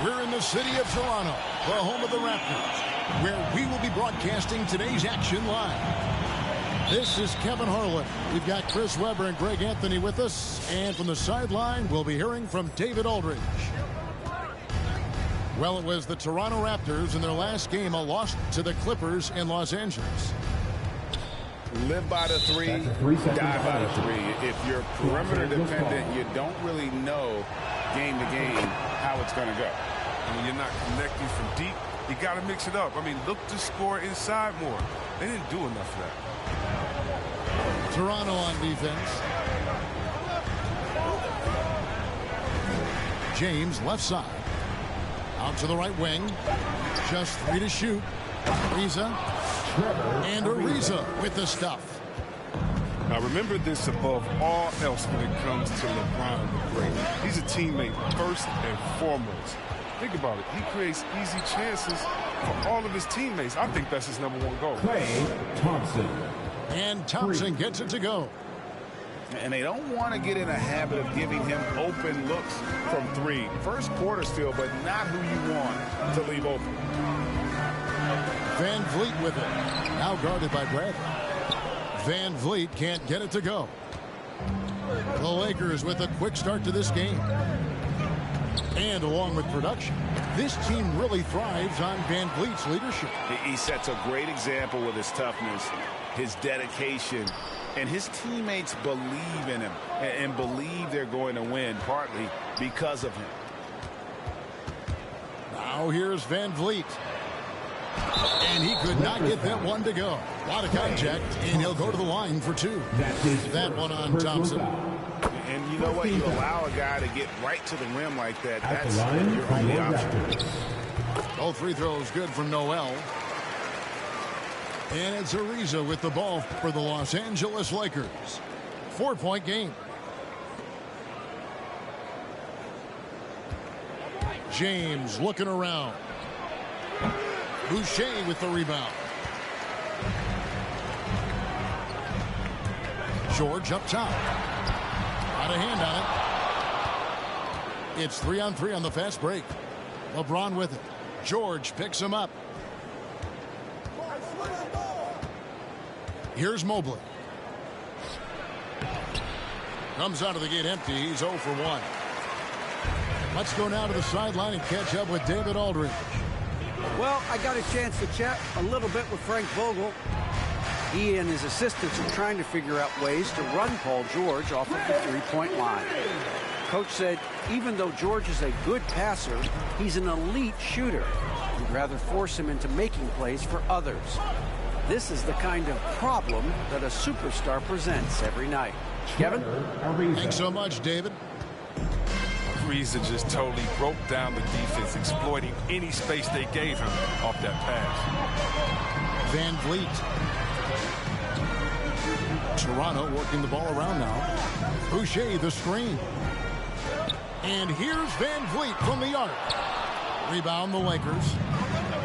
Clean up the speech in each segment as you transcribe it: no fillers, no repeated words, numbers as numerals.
We're in the city of Toronto, the home of the Raptors, where we will be broadcasting today's action live. This is Kevin Harlan. We've got Chris Webber and Greg Anthony with us. And from the sideline, we'll be hearing from David Aldridge. Well, it was the Toronto Raptors in their last game, a loss to the Clippers in Los Angeles. Live by the three, die by the three. If you're perimeter dependent, you don't really know game to game how it's going to go. When you're not connecting from deep, you got to mix it up. I mean, look to score inside more. They didn't do enough of that. Toronto on defense. James left side. Out to the right wing. Just 3 to shoot. Ariza. And Ariza with the stuff. Now remember this above all else when it comes to LeBron the Great. He's a teammate first and foremost. Think about it. He creates easy chances for all of his teammates. I think that's his #1 goal. Klay Thompson. And Thompson gets it to go. And they don't want to get in a habit of giving him open looks from 3. First quarter still, but not who you want to leave open. Van Vliet with it. Now guarded by Bradley. Van Vliet can't get it to go. The Lakers with a quick start to this game. And along with production, this team really thrives on Van Vliet's leadership. He sets a great example with his toughness, his dedication, and his teammates believe in him and believe they're going to win, partly because of him. Now here's Van Vliet. And he could not get that one to go. A lot of contact, and he'll go to the line for 2. That one on Thompson. And you know what? You allow a guy to get right to the rim like that. That's your only option. Both free throws good from Noel. And it's Ariza with the ball for the Los Angeles Lakers. 4-point game. James looking around. Boucher with the rebound. George up top. Got a hand on it. It's 3-on-3 on the fast break. LeBron with it. George picks him up. Here's Mobley. Comes out of the gate empty. He's 0 for 1. Let's go now to the sideline and catch up with David Aldridge. Well, I got a chance to chat a little bit with Frank Vogel. He and his assistants are trying to figure out ways to run Paul George off of the 3-point line. Coach said even though George is a good passer, he's an elite shooter. He'd rather force him into making plays for others. This is the kind of problem that a superstar presents every night. Kevin? Thanks so much, David. Ariza just totally broke down the defense, exploiting any space they gave him off that pass. Van Vliet. Toronto working the ball around now. Boucher the screen. And here's Van Vliet from the arc. Rebound the Lakers.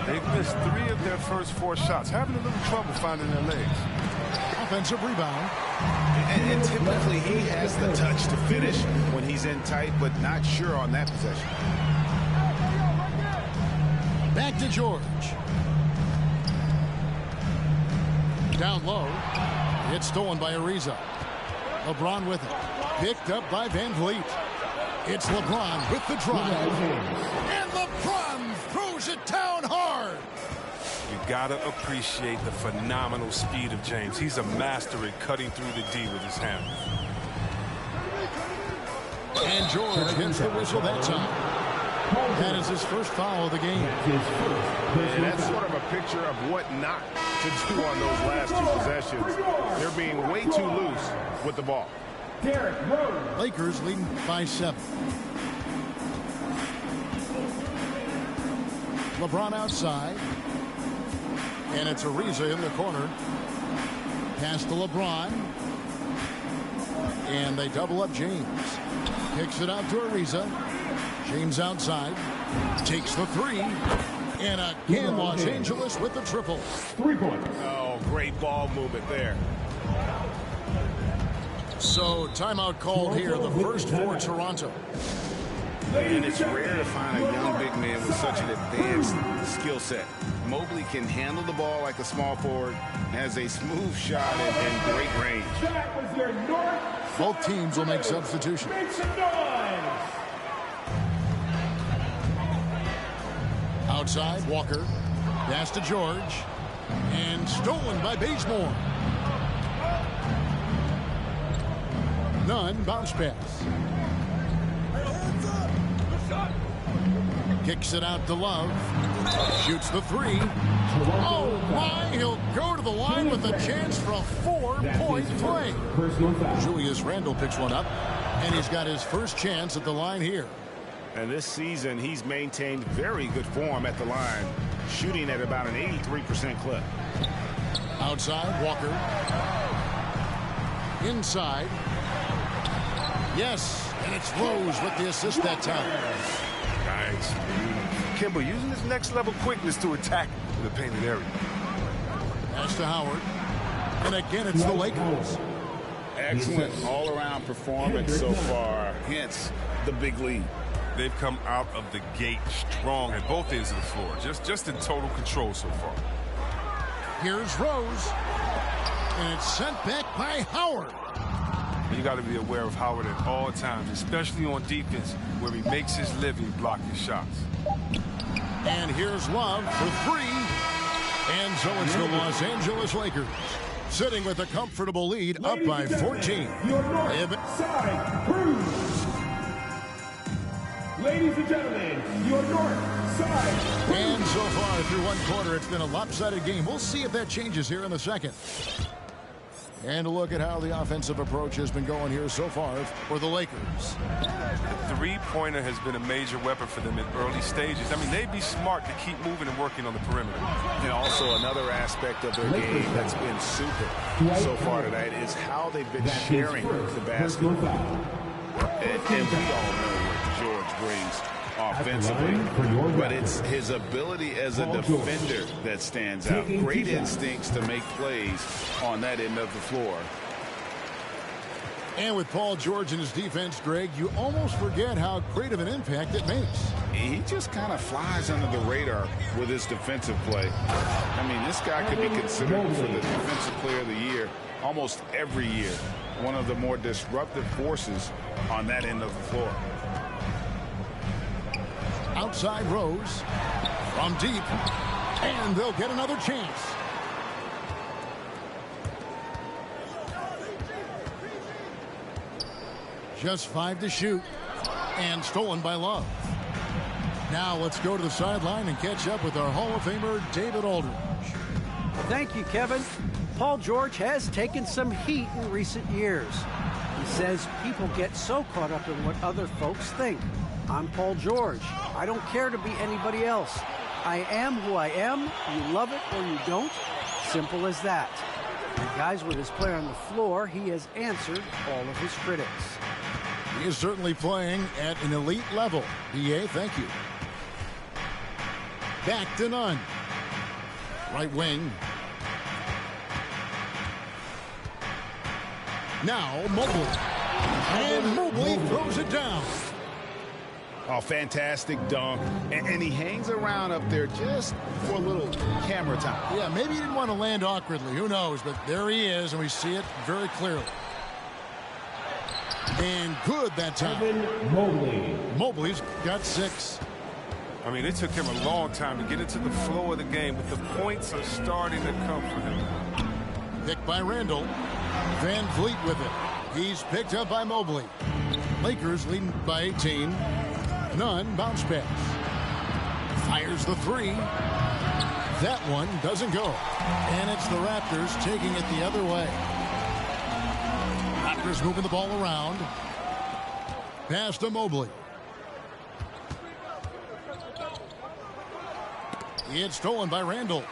They've missed 3 of their first 4 shots, having a little trouble finding their legs. Offensive rebound. And typically he has the touch to finish when he's in tight, but not sure on that possession. Back to George. Down low. It's stolen by Ariza. LeBron with it. Picked up by Van Vliet. It's LeBron with the drive. And LeBron throws it down hard. You gotta appreciate the phenomenal speed of James. He's a master at cutting through the D with his hands. And George gets the whistle that time. That is his first foul of the game. And that's sort of a picture of what not to do on those last 2 possessions. They're being way too loose with the ball. Lakers leading by 7. LeBron outside. And it's Ariza in the corner. Pass to LeBron. And they double up James. Kicks it out to Ariza. James outside. Takes the 3. And again, Los Angeles with the triple. 3 points. Oh, great ball movement there. So, timeout called here, the first for Toronto. And it's rare to find a young big man with such an advanced skill set. Mobley can handle the ball like a small forward, has a smooth shot and great range. Both teams will make substitutions. Outside, Walker. Pass to George. And stolen by Bazemore. Nunn, bounce pass. Kicks it out to Love. Shoots the 3. Oh, my. He'll go to the line with a chance for a 4-point play. Julius Randle picks one up, and he's got his first chance at the line here. And this season, he's maintained very good form at the line, shooting at about an 83% clip. Outside, Walker. Inside. Yes, and it's Rose with the assist that time. Nice. Kimber using his next level quickness to attack in the painted area. Pass to Howard. And again, it's the Lakers. Excellent all-around performance so far, hence the big lead. They've come out of the gate strong at both ends of the floor, just in total control so far. Here's Rose. And it's sent back by Howard. You got to be aware of Howard at all times, especially on defense, where he makes his living blocking shots. And here's Love for 3. And so it's the Los Angeles Lakers sitting with a comfortable lead, up by 14. Your north side proves. Ladies and gentlemen, your north side. And so far through one quarter, it's been a lopsided game. We'll see if that changes here in the second. And a look at how the offensive approach has been going here so far for the Lakers. The three-pointer has been a major weapon for them in early stages. I mean, they'd be smart to keep moving and working on the perimeter. And also another aspect of their game that's been super so far tonight is how they've been sharing the basketball. And we all know what George brings offensively, but it's his ability as a defender that stands out. Great instincts to make plays on that end of the floor. And with Paul George and his defense, Greg, you almost forget how great of an impact it makes. He just kind of flies under the radar with his defensive play. I mean, this guy could be considered for the Defensive Player of the Year almost every year. One of the more disruptive forces on that end of the floor. Outside Rose from deep, and they'll get another chance. Just 5 to shoot. And stolen by Love. Now let's go to the sideline and catch up with our Hall of Famer, David Aldridge. Thank you, Kevin. Paul George has taken some heat in recent years. He says people get so caught up in what other folks think. I'm Paul George. I don't care to be anybody else. I am who I am. You love it or you don't. Simple as that. And guys, with his play on the floor, he has answered all of his critics. He is certainly playing at an elite level. B.A., thank you. Back to none. Right wing. Now Mobley. And Mobley throws it down. Oh, fantastic dunk. And he hangs around up there just for a little camera time. Yeah, maybe he didn't want to land awkwardly. Who knows? But there he is, and we see it very clearly. And good that time. Mobley. Mobley's got 6. I mean, it took him a long time to get into the flow of the game, but the points are starting to come for him. Picked by Randall. Van Vliet with it. He's picked up by Mobley. Lakers leading by 18. Nunn bounce pass. Fires the 3. That one doesn't go. And it's the Raptors taking it the other way. Raptors moving the ball around. Pass to Mobley. It's stolen by Randall.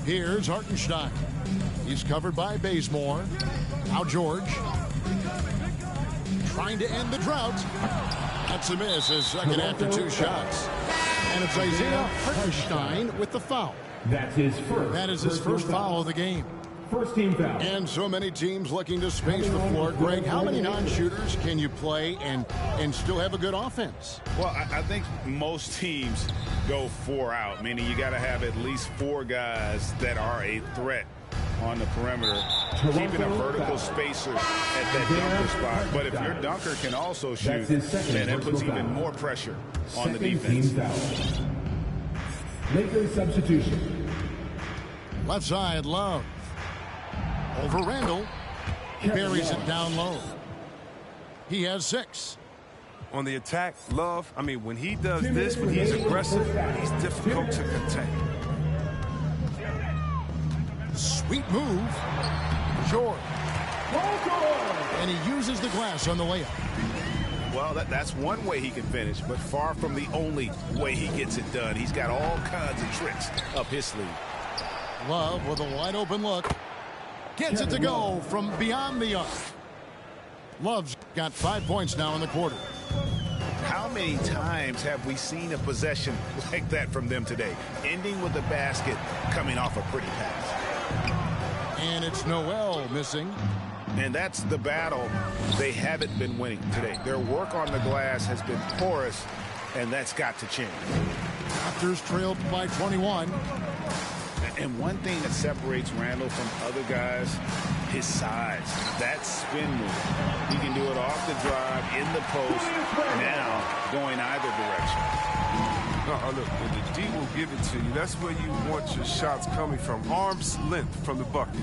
Here's Hartenstein. He's covered by Bazemore. Now George. Trying to end the drought. That's a miss. His second after 2 shots. And it's Isaiah Hartenstein with the foul. That's his first. That is his first foul of the game. First team foul. And so many teams looking to space the floor. Greg, how many non-shooters can you play and still have a good offense? Well, I think most teams go 4 out, meaning you got to have at least 4 guys that are a threat on the perimeter, keeping a vertical spacer at that dunker spot. But if your dunker can also shoot, then that puts even more pressure on the defense. Lakers substitution. Left side, Love. Over Randall. He buries it down low. He has 6. On the attack, Love, I mean, when he does this, when he's aggressive, he's difficult to contain. Sweet move. George. And he uses the glass on the layup. Well, that's one way he can finish, but far from the only way he gets it done. He's got all kinds of tricks up his sleeve. Love with a wide open look. Gets it to go from beyond the arc. Love's got 5 points now in the quarter. How many times have we seen a possession like that from them today? Ending with a basket, coming off a pretty pass. And it's Noel missing. And that's the battle they haven't been winning today. Their work on the glass has been porous, and that's got to change. Raptors trailed by 21. And one thing that separates Randall from other guys, his size. That spin move. He can do it off the drive, in the post, now going either direction. Look, the D will give it to you. That's where you want your shots coming from. Arm's length from the bucket.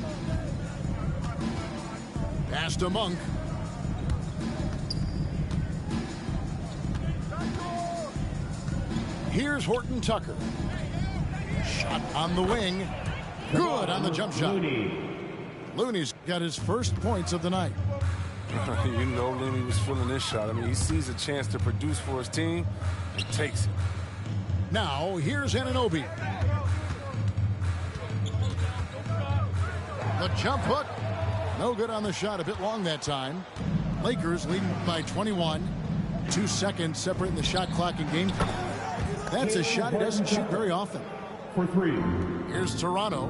Pass to Monk. Here's Horton Tucker. Shot on the wing. Good on the jump shot. Looney's got his first points of the night. You know Looney was feeling this shot. I mean, he sees a chance to produce for his team and takes it. Now, here's Anunoby. The jump hook. No good on the shot. A bit long that time. Lakers leading by 21. 2 seconds separating the shot clock and game clock. That's a shot he doesn't shoot very often. For 3. Here's Toronto.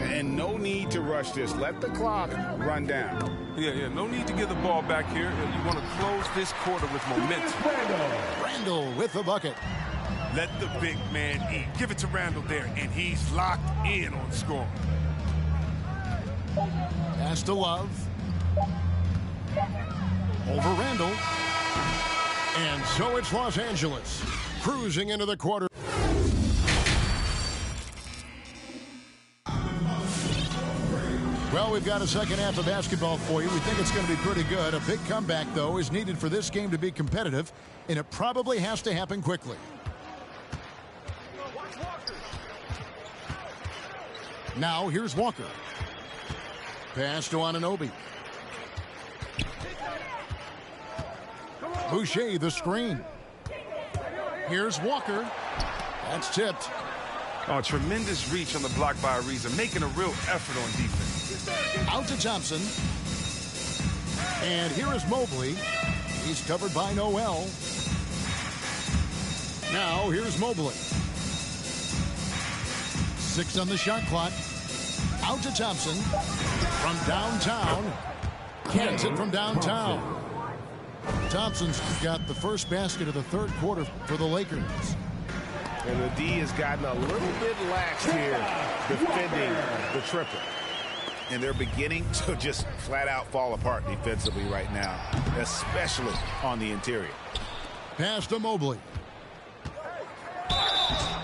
And no need to rush this. Let the clock run down. Yeah, no need to get the ball back here. You want to close this quarter with momentum. Randall with the bucket. Let the big man eat. Give it to Randall there, and he's locked in on scoring. Pass to Love. Over Randall. And so it's Los Angeles cruising into the quarter. Well, we've got a second half of basketball for you. We think it's going to be pretty good. A big comeback, though, is needed for this game to be competitive, and it probably has to happen quickly. Now, here's Walker. Pass to Anunoby. Boucher, the screen. Here's Walker. That's tipped. Oh, tremendous reach on the block by Ariza, making a real effort on defense. Out to Thompson. And here is Mobley. He's covered by Noel. Now, here's Mobley. 6 on the shot clock. Out to Thompson. From downtown. Gets it from downtown. Thompson's got the first basket of the third quarter for the Lakers. And the D has gotten a little bit lax here defending the triple. And they're beginning to just flat out fall apart defensively right now, especially on the interior. Pass to Mobley.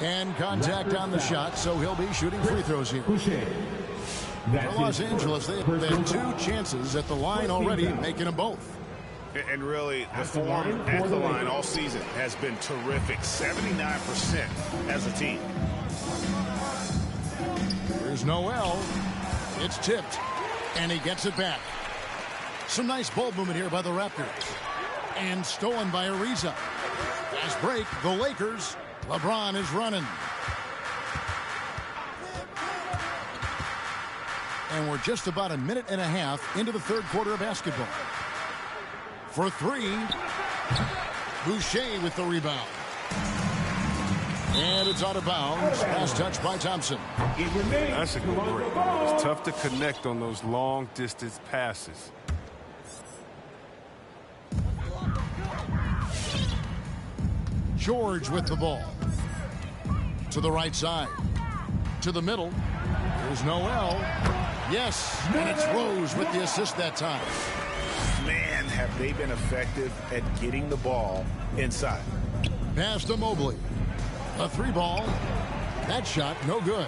And contact on the shot, so he'll be shooting free throws here. For Los Angeles, they've had 2 chances at the line already, making them both. And really, the form at the line all season has been terrific. 79% as a team. Here's Noel. It's tipped, and he gets it back. Some nice ball movement here by the Raptors. And stolen by Ariza. Fast break, the Lakers. LeBron is running. And we're just about a minute and a half into the third quarter of basketball. For 3, Boucher with the rebound. And it's out of bounds. Pass touch by Thompson. That's a good break. It's tough to connect on those long-distance passes. George with the ball. To the right side. To the middle. Here's Noel. Yes, and it's Rose with the assist that time. Man, have they been effective at getting the ball inside. Pass to Mobley. A 3 ball. That shot, no good.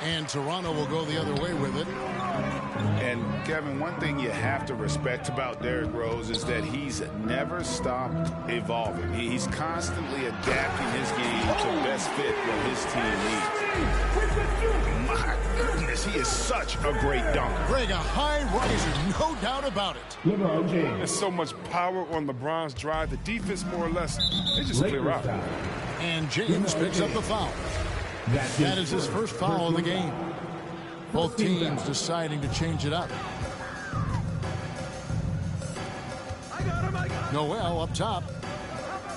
And Toronto will go the other way with it. And, Kevin, one thing you have to respect about Derrick Rose is that he's never stopped evolving. He's constantly adapting his game to best fit what his team needs. My goodness, he is such a great dunker. Greg, a high riser, no doubt about it. LeBron James. There's so much power on LeBron's drive. The defense, more or less, they just clear out. And James picks up the foul. That is his first foul of the game. Both teams deciding to change it up. Noel up top.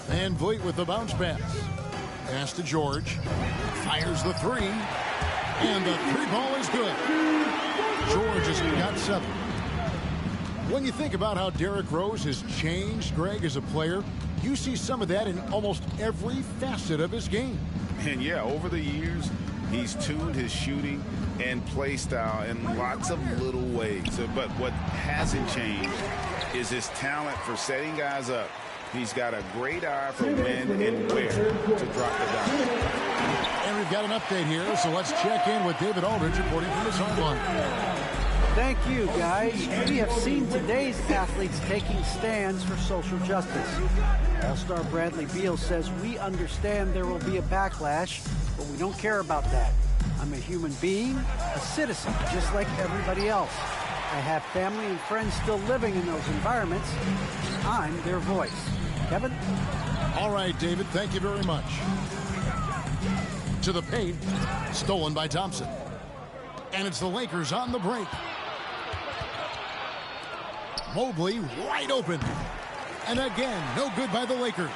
Van Vliet with the bounce pass. Pass to George. Fires the 3. And the 3 ball is good. George has got 7. When you think about how Derrick Rose has changed, Greg, as a player, you see some of that in almost every facet of his game. And yeah, over the years, he's tuned his shooting and play style in lots of little ways. But what hasn't changed is his talent for setting guys up. He's got a great eye for when and where to drop the dime. And we've got an update here, so let's check in with David Aldridge reporting from the sideline. Thank you, guys. We have seen today's athletes taking stands for social justice. All-Star Bradley Beal says, "We understand there will be a backlash, but we don't care about that. I'm a human being, a citizen, just like everybody else. I have family and friends still living in those environments. I'm their voice." Kevin? All right, David, thank you very much. To the paint, stolen by Thompson. And it's the Lakers on the break. Mobley wide open. And again, no good by the Lakers.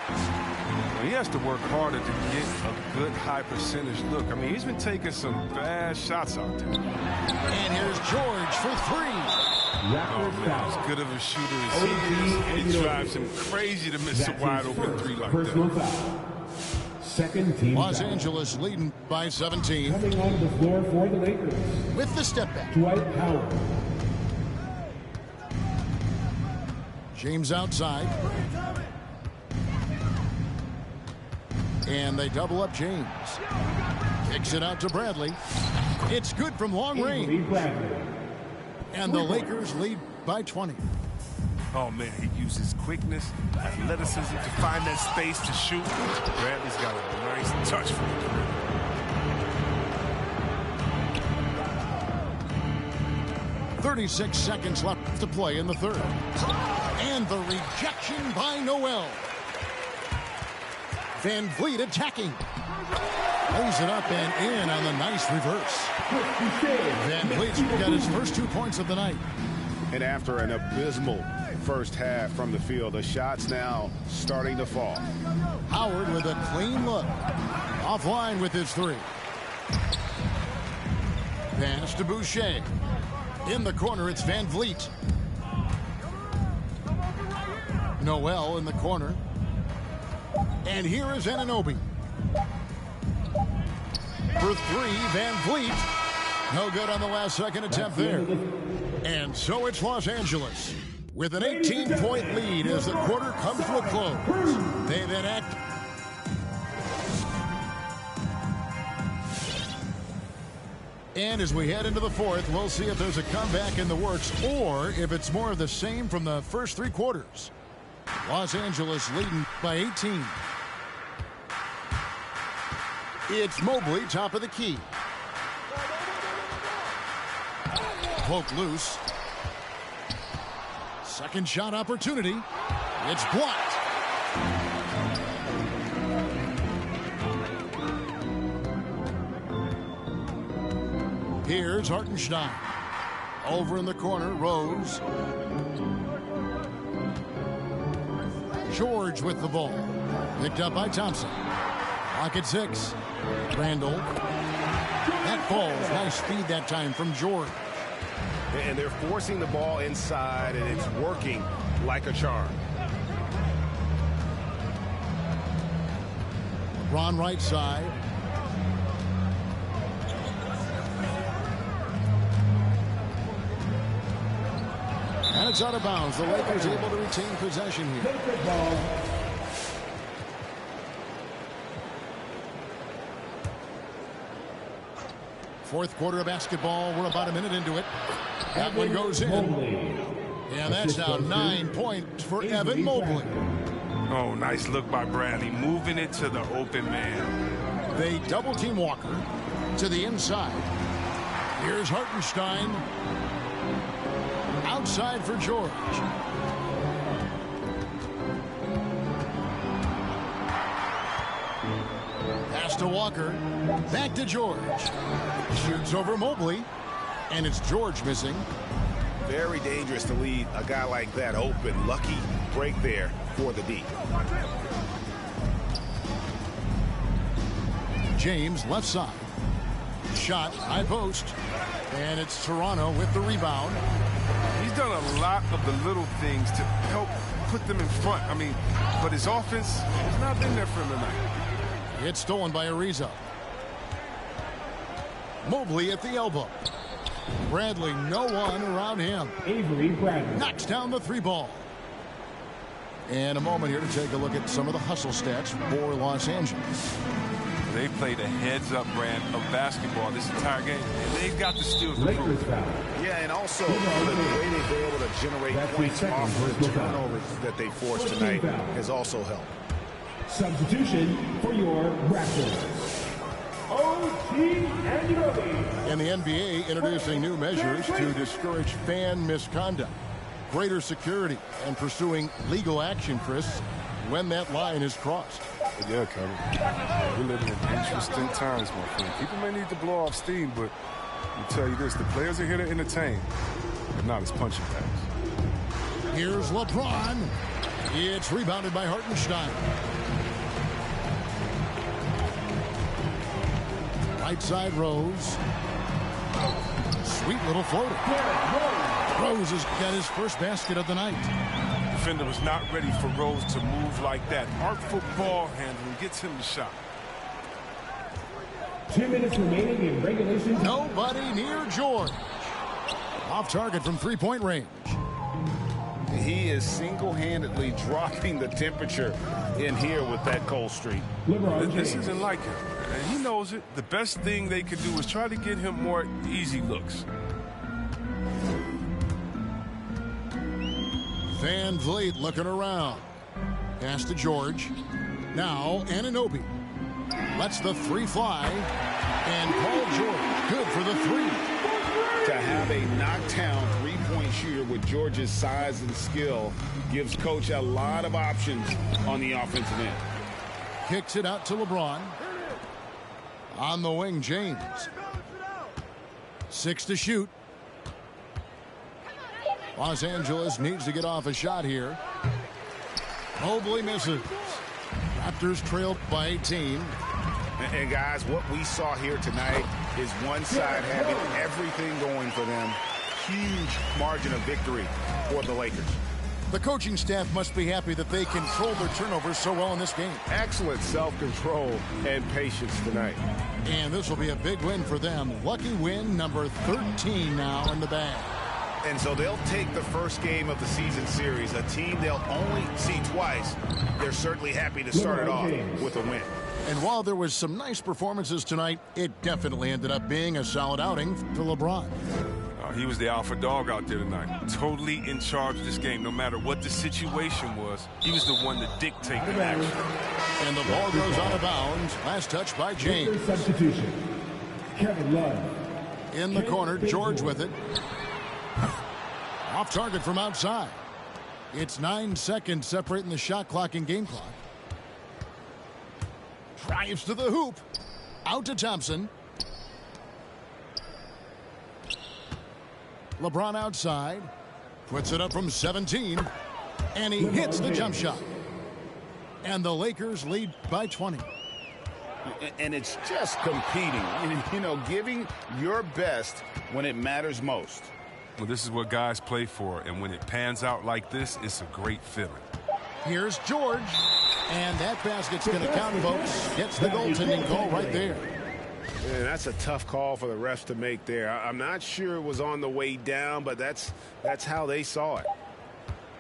He has to work harder to get a good high percentage look. I mean, he's been taking some bad shots out there. And here's George for 3. Oh, man, as good of a shooter as he is, it drives him crazy to miss a wide open 3 like that. Second team Los foul. Angeles leading by 17. Coming onto the floor for the Lakers. With the step back. Dwight Howard. James outside. And they double up James. Kicks it out to Bradley. It's good from long range. And the Lakers lead by 20. Oh, man, he uses quickness, athleticism to find that space to shoot. Bradley's got a nice touch for him. 36 seconds left to play in the third. And the rejection by Noel. Van Vliet attacking. Lays it up and in on the nice reverse. Van Vliet's got his first 2 points of the night. And after an abysmal first half from the field, the shots now starting to fall. Howard with a clean look. Offline with his three. Pass to Boucher. In the corner, it's Van Vliet. Noel in the corner. And here is Anunoby. For three, Van Vliet. No good on the last second attempt there. And so it's Los Angeles with an 18-point lead as the quarter comes to a close. They then act. And as we head into the fourth, we'll see if there's a comeback in the works or if it's more of the same from the first 3 quarters. Los Angeles leading by 18. It's Mobley, top of the key. Poke loose. Second shot opportunity. It's blocked. Here's Hartenstein. Over in the corner, Rose. George with the ball. Picked up by Thompson. Clock at 6. Randall. That falls. Nice speed that time from George. And they're forcing the ball inside, and it's working like a charm. Ron right side. And it's out of bounds. The Lakers able to retain possession here. Fourth quarter of basketball. We're about a minute into it. That one goes in. And that's now 9 points for Evan Mobley. Oh, nice look by Bradley, moving it to the open man. They double team Walker to the inside. Here's Hartenstein. Outside for George. Pass to Walker. Back to George. Shoots over Mobley. And it's George missing. Very dangerous to leave a guy like that open. Lucky break there for the D. James left side. Shot, high post. And it's Toronto with the rebound. He's done a lot of the little things to help put them in front. But his offense has not been there for him tonight. It's stolen by Ariza. Mobley at the elbow. Bradley, no one around him. Avery Bradley knocks down the 3 ball. And a moment here to take a look at some of the hustle stats for Los Angeles. They played a heads-up brand of basketball this entire game, and they've got the steals to prove. Yeah, and also the way they've been able to generate points off of the turnovers that they forced tonight has also helped. Substitution for your Raptors. And the NBA introducing new measures to discourage fan misconduct. Greater security and pursuing legal action, Chris, when that line is crossed. Yeah, Kevin. We're living in interesting times, my friend. People may need to blow off steam, but I'll tell you this, the players are here to entertain, but not as punching bags. Here's LeBron. It's rebounded by Hartenstein. Right side, Rose. Sweet little floater. Rose has got his first basket of the night. Defender was not ready for Rose to move like that. Artful ball handling gets him the shot. 2 minutes remaining in regulation. Nobody near George. Off target from 3-point range. He is single-handedly dropping the temperature in here with that cold streak. This isn't like him, and he knows it. The best thing they could do is try to get him more easy looks. Van Vliet looking around. Pass to George. Now Anunoby lets the three fly. And Paul George good for the three. To have a knockdown three-point shooter with George's size and skill gives Coach a lot of options on the offensive end. Kicks it out to LeBron. On the wing, James. 6 to shoot. Los Angeles needs to get off a shot here. Mobley misses. Raptors trailed by 18. And guys, what we saw here tonight is one side having everything going for them. Huge margin of victory for the Lakers. The coaching staff must be happy that they controlled their turnovers so well in this game. Excellent self-control and patience tonight. And this will be a big win for them. Lucky win number 13 now in the bag. And so they'll take the first game of the season series, a team they'll only see twice. They're certainly happy to start it off with a win. And while there was some nice performances tonight, it definitely ended up being a solid outing for LeBron. He was the alpha dog out there tonight. Totally in charge of this game. No matter what the situation was, he was the one to dictate the action. And the ball goes out of bounds. Last touch by James. Substitution. Kevin Love. In the corner, George with it. Off target from outside. It's 9 seconds separating the shot clock and game clock. Drives to the hoop. Out to Thompson. LeBron outside. Puts it up from 17. And he hits the jump shot. And the Lakers lead by 20. And it's just competing, you know, giving your best when it matters most. Well, this is what guys play for, and when it pans out like this, it's a great feeling. Here's George. And that basket's going to count, folks. Gets the goaltending call right there. Man, that's a tough call for the refs to make there. I'm not sure it was on the way down, but that's how they saw it.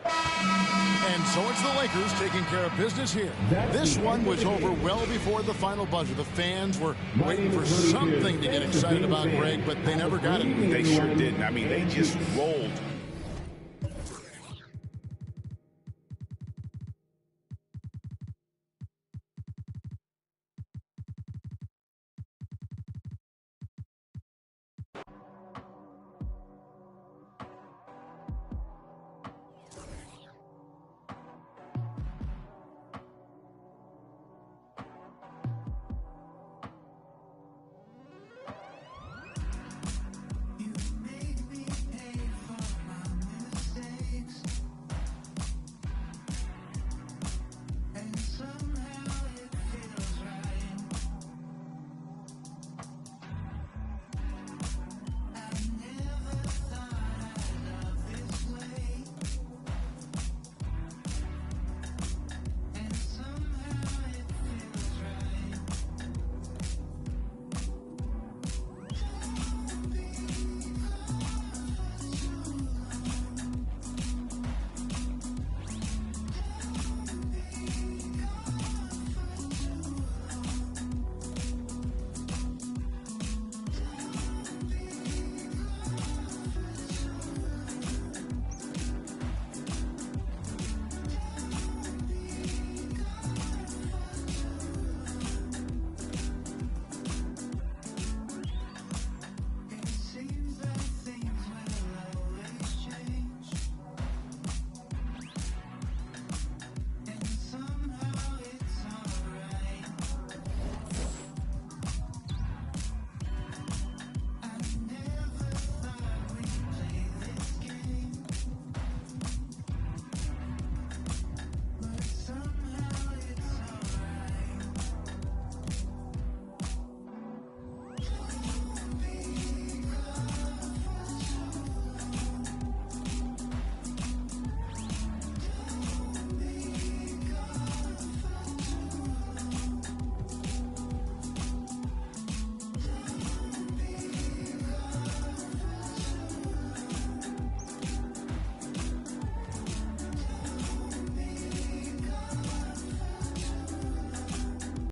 And so it's the Lakers taking care of business here. This one was over well before the final buzzer. The fans were waiting for something to get excited about, Greg, but they never got it. They sure didn't. I mean, they just rolled.